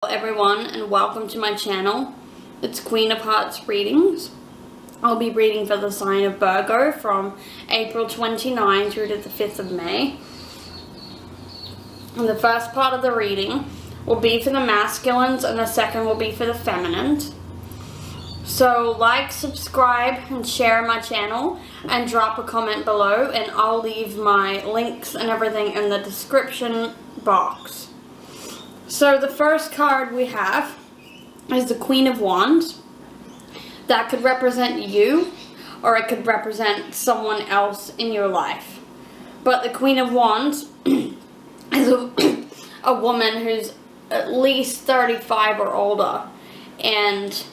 everyone, and welcome to my channel. It's Queen of Hearts readings. I'll be reading for the sign of Virgo from April 29 through to the 5th of May. And the first part of the reading will be for the masculines and the second will be for the feminines. So like, subscribe and share my channel and drop a comment below, and I'll leave my links and everything in the description box. So the first card we have is the Queen of Wands. That could represent you, or it could represent someone else in your life. But the Queen of Wands is a woman who's at least 35 or older, and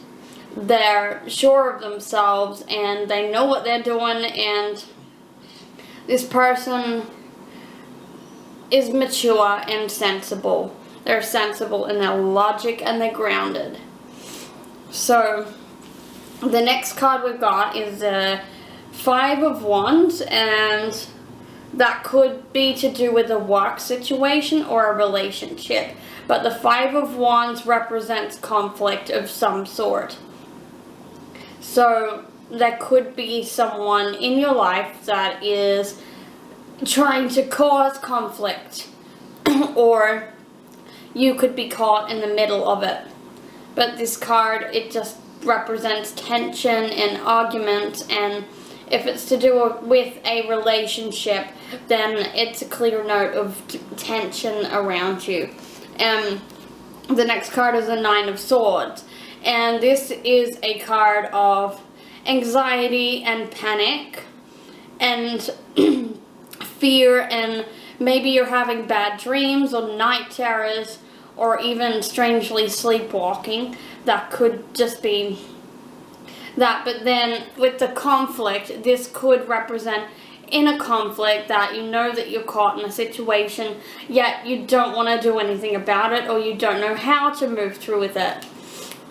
they're sure of themselves and they know what they're doing, and this person is mature and sensible. They're sensible in their logic and they're grounded. So the next card we've got is the Five of Wands, and that could be to do with a work situation or a relationship. But the Five of Wands represents conflict of some sort. So there could be someone in your life that is trying to cause conflict, or you could be caught in the middle of it. But this card, it just represents tension and argument, and if it's to do with a relationship, then it's a clear note of tension around you. The next card is the Nine of Swords, and this is a card of anxiety and panic and fear, and maybe you're having bad dreams or night terrors or even strangely sleepwalking. That could just be that. But then with the conflict, this could represent in a conflict that you know that you're caught in a situation, yet you don't want to do anything about it, or you don't know how to move through with it.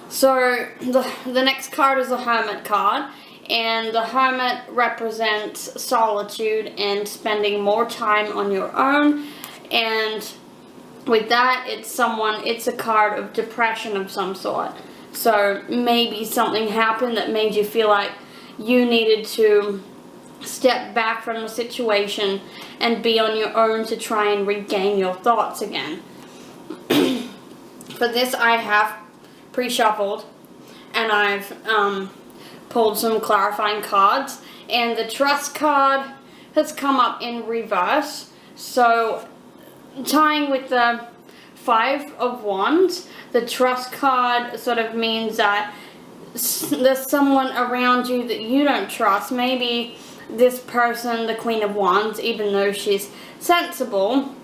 So the next card is the Hermit card, and the Hermit represents solitude and spending more time on your own. And with that, it's a card of depression of some sort. So maybe something happened that made you feel like you needed to step back from the situation and be on your own to try and regain your thoughts again. For this, I have pre-shuffled and I've pulled some clarifying cards, and the Trust card has come up in reverse. So tying with the Five of Wands, the Trust card sort of means that there's someone around you that you don't trust. Maybe this person, the Queen of Wands, even though she's sensible,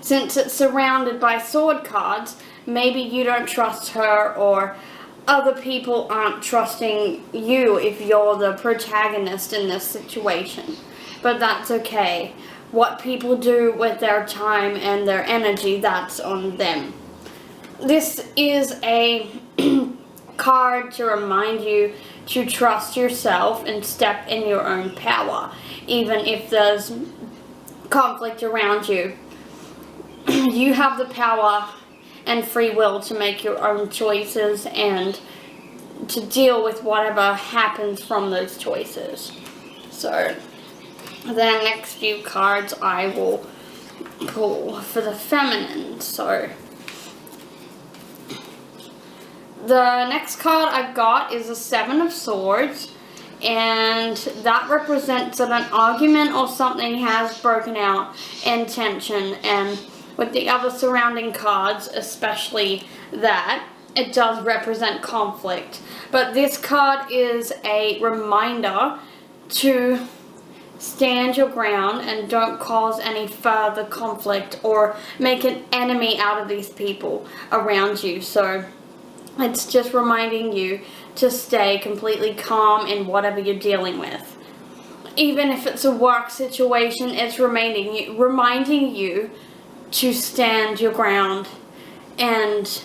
since it's surrounded by sword cards, maybe you don't trust her, or other people aren't trusting you if you're the protagonist in this situation. But that's okay. What people do with their time and their energy, that's on them. This is a card to remind you to trust yourself and step in your own power, even if there's conflict around you. You have the power and free will to make your own choices and to deal with whatever happens from those choices. So the next few cards I will pull for the feminine. So the next card I've got is the Seven of Swords, and that represents that an argument or something has broken out in tension, and with the other surrounding cards, especially that, it does represent conflict. But this card is a reminder to stand your ground and don't cause any further conflict or make an enemy out of these people around you. So it's just reminding you to stay completely calm in whatever you're dealing with. Even if it's a work situation, it's reminding you to stand your ground and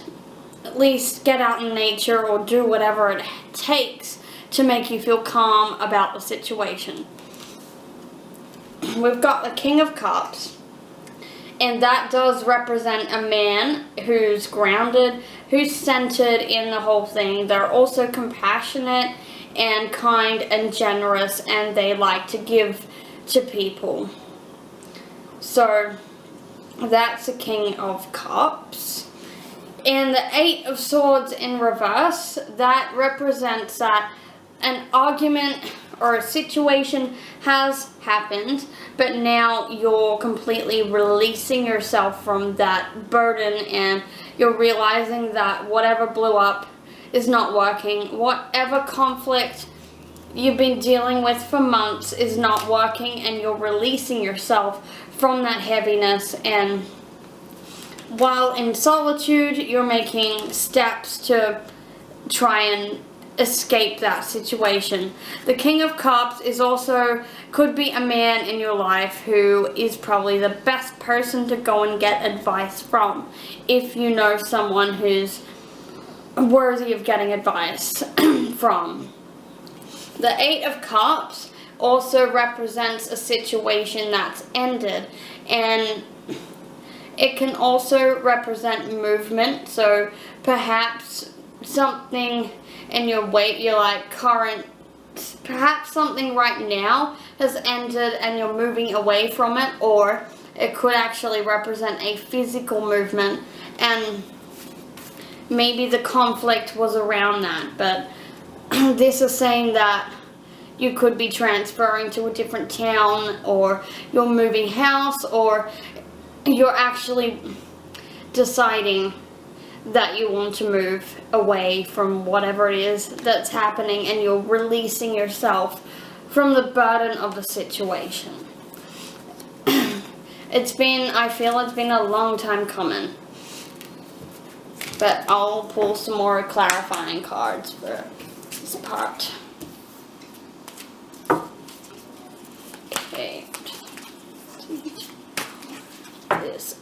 at least get out in nature or do whatever it takes to make you feel calm about the situation. We've got the King of Cups, And that does represent a man who's grounded, who's centered in the whole thing. They're also compassionate and kind and generous, and they like to give to people. So that's the King of Cups. And the Eight of Swords in reverse, that represents that an argument or a situation has happened, but now you're completely releasing yourself from that burden, and you're realizing that whatever blew up is not working. Whatever conflict you've been dealing with for months is not working, and you're releasing yourself from that heaviness. And while in solitude, you're making steps to try and escape that situation. The King of Cups is also, could be a man in your life who is probably the best person to go and get advice from, if you know someone who's worthy of getting advice from. The Eight of Cups also represents a situation that's ended, and it can also represent movement. So perhaps something in your weight, you're like perhaps something right now has ended and you're moving away from it, or it could actually represent a physical movement, and maybe the conflict was around that. But this is saying that you could be transferring to a different town, or you're moving house, or you're actually deciding that you want to move away from whatever it is that's happening, and you're releasing yourself from the burden of the situation. I feel it's been a long time coming. But I'll pull some more clarifying cards for this part. Okay. This.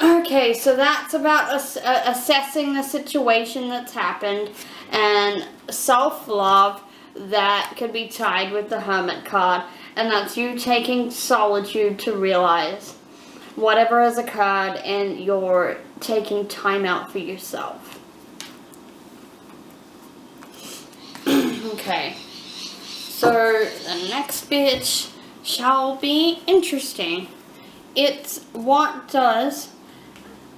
Okay, so that's about assessing the situation that's happened, and self-love that could be tied with the Hermit card, and that's you taking solitude to realize whatever has occurred, and you're taking time out for yourself. Okay, so the next bit shall be interesting. It's what does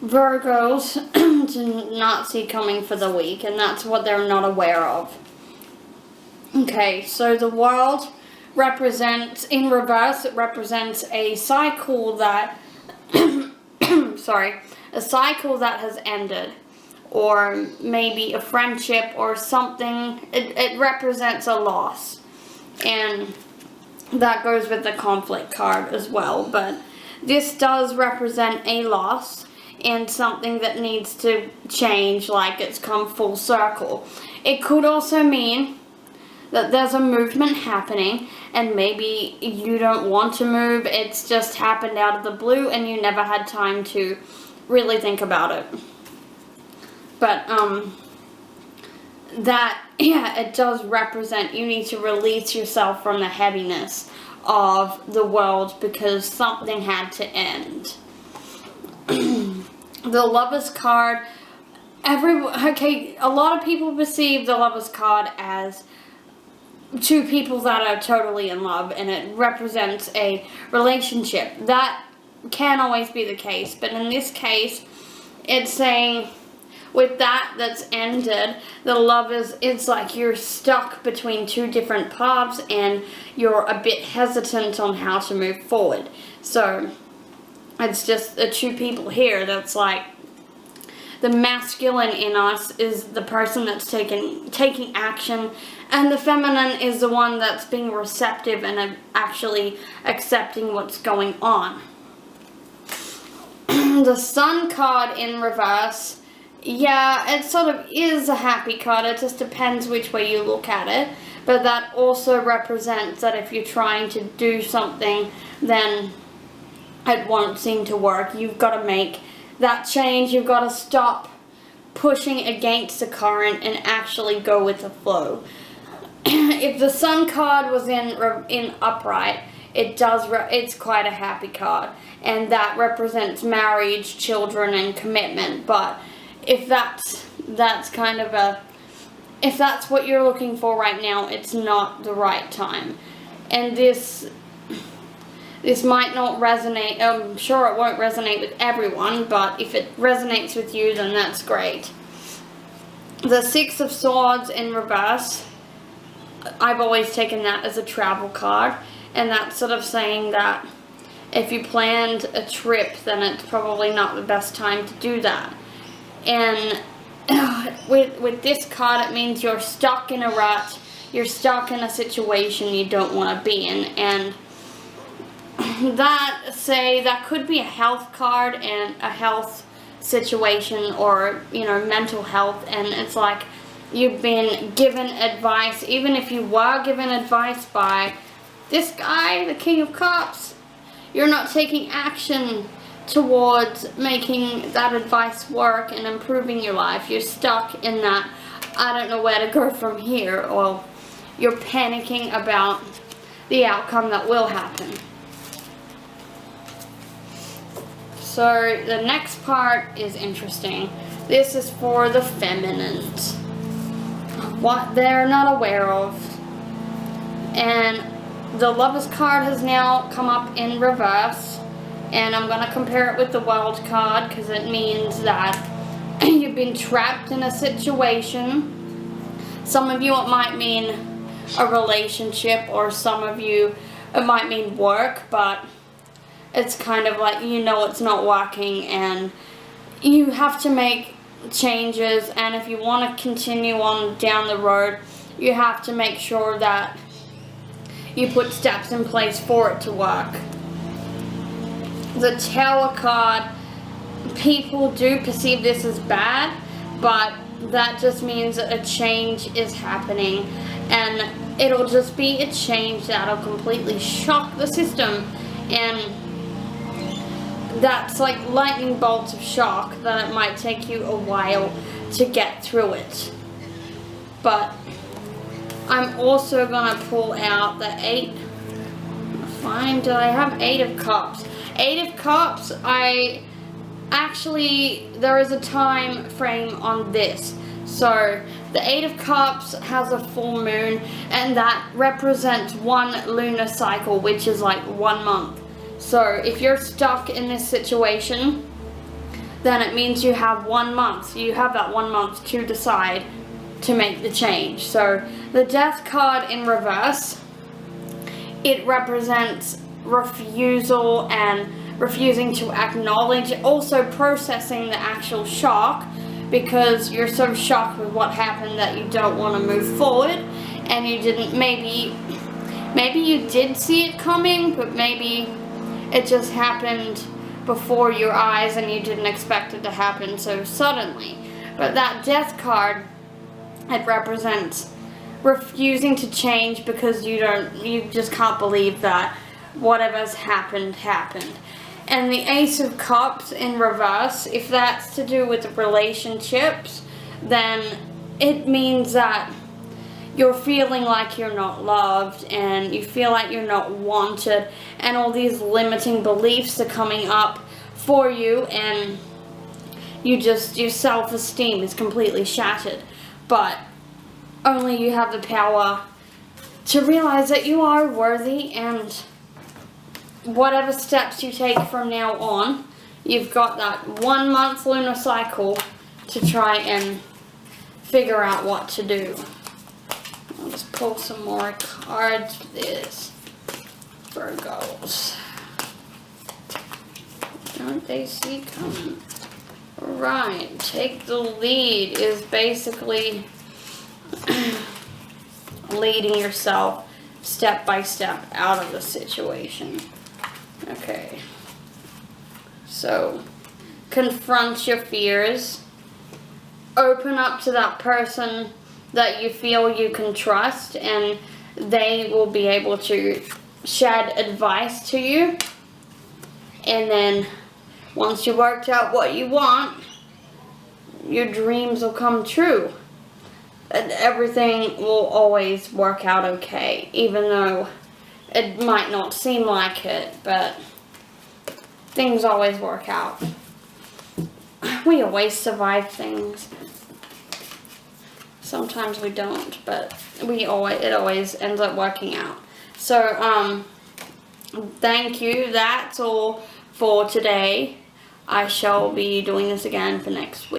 Virgos do not see coming for the week, and that's what they're not aware of. Okay, so the world represents, in reverse, it represents a cycle that a cycle that has ended, or maybe a friendship or something. It represents a loss, and that goes with the conflict card as well. But this does represent a loss and something that needs to change, like it's come full circle. It could also mean that there's a movement happening, and maybe you don't want to move, it's just happened out of the blue and you never had time to really think about it. But it does represent you need to release yourself from the heaviness of the world, because something had to end. The Lovers card, a lot of people perceive the Lovers card as two people that are totally in love, and it represents a relationship. That can always be the case, but in this case, it's saying with that's ended, the Lovers, it's like you're stuck between two different paths, and you're a bit hesitant on how to move forward. So it's just the two people here that's like, the masculine in us is the person that's taking action, and the feminine is the one that's being receptive and actually accepting what's going on. The Sun card in reverse, it sort of is a happy card. It just depends which way you look at it. But that also represents that if you're trying to do something, then it won't seem to work. You've got to make that change. You've got to stop pushing against the current and actually go with the flow. If the Sun card was in upright, it's quite a happy card, and that represents marriage, children, and commitment. But if that's kind of if that's what you're looking for right now, it's not the right time. And this might not resonate. I'm sure it won't resonate with everyone, but if it resonates with you, then that's great. The Six of Swords in reverse, I've always taken that as a travel card, and that's sort of saying that if you planned a trip, then it's probably not the best time to do that. And with this card, it means you're stuck in a rut, you're stuck in a situation you don't want to be in, and that could be a health card and a health situation, or mental health, and it's like you've been given advice, even if you were given advice by this guy, the King of Cups, you're not taking action towards making that advice work and improving your life. You're stuck in that, I don't know where to go from here, or you're panicking about the outcome that will happen. So the next part is interesting. This is for the feminines, what they're not aware of. And the Lovers card has now come up in reverse, and I'm going to compare it with the World card because it means that you've been trapped in a situation. Some of you, it might mean a relationship, or some of you, it might mean work, but it's kind of like it's not working, and you have to make changes, and if you want to continue on down the road, you have to make sure that you put steps in place for it to work. The Tower card, people do perceive this as bad, but that just means that a change is happening, and it'll just be a change that'll completely shock the system, and that's like lightning bolts of shock that it might take you a while to get through it. But I'm also going to pull out the Eight. Fine, do I have Eight of Cups? Eight of Cups, there is a time frame on this. So the Eight of Cups has a full moon, and that represents one lunar cycle, which is like 1 month. So if you're stuck in this situation, then it means you have 1 month. You have that 1 month to decide to make the change. So the Death card in reverse, it represents refusal and refusing to acknowledge, also processing the actual shock, because you're so shocked with what happened that you don't want to move forward, and you didn't, maybe you did see it coming, but maybe it just happened before your eyes and you didn't expect it to happen so suddenly. But that Death card, it represents refusing to change because you just can't believe that whatever's happened. And the Ace of Cups in reverse, if that's to do with relationships, then it means that you're feeling like you're not loved, and you feel like you're not wanted, and all these limiting beliefs are coming up for you, and your self-esteem is completely shattered. But only you have the power to realize that you are worthy, and whatever steps you take from now on, you've got that 1 month lunar cycle to try and figure out what to do. I'll just pull some more cards for this. Virgos. Don't they see coming? Right, take the lead is basically leading yourself step by step out of the situation. Okay. So, confront your fears. Open up to that person that you feel you can trust, and they will be able to shed advice to you. And then once you worked out what you want, your dreams will come true. And everything will always work out okay, even though it might not seem like it, but things always work out. We always survive things. Sometimes we don't, but it always ends up working out. So, thank you. That's all for today. I shall be doing this again for next week.